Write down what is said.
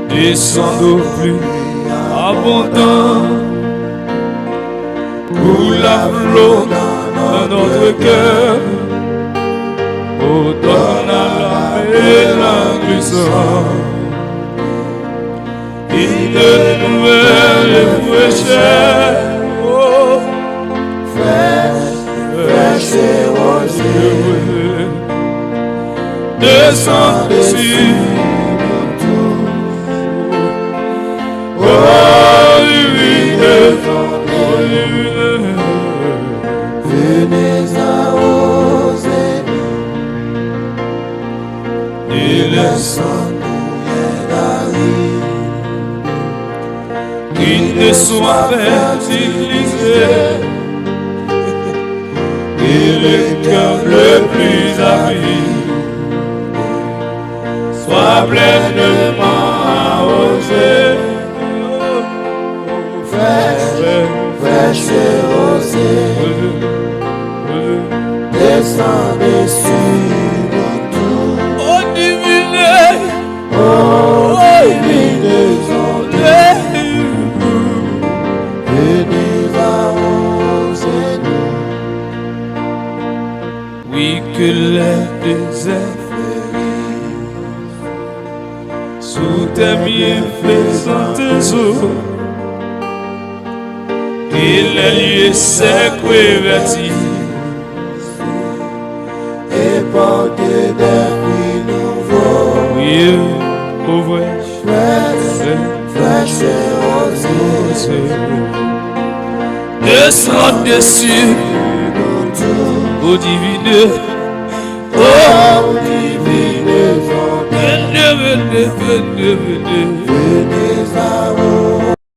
descend au plus abondant, pour la flot dans notre cœur, oh donne à l'âme et l'anglissant, une nouvelle fraîcheur, oh fraîche et rosée, descend dessus. Venez arroser et laissons-nous qu'il ne soit fertilisé et le cœur le plus avide soit pleinement arrosé. Fraîche et rosée, descendez sur nous tous. Oh divine, Oh divine, venez arroser nous. oui que les déserts fleurissent sous tes bienfaisantes eaux. Et les lieux secs revêtis et porter des fruits nouveaux. oui, pauvre Fraîche et rosée, descend dessus, ô divine, oh divine, venez, venez, venez, venez.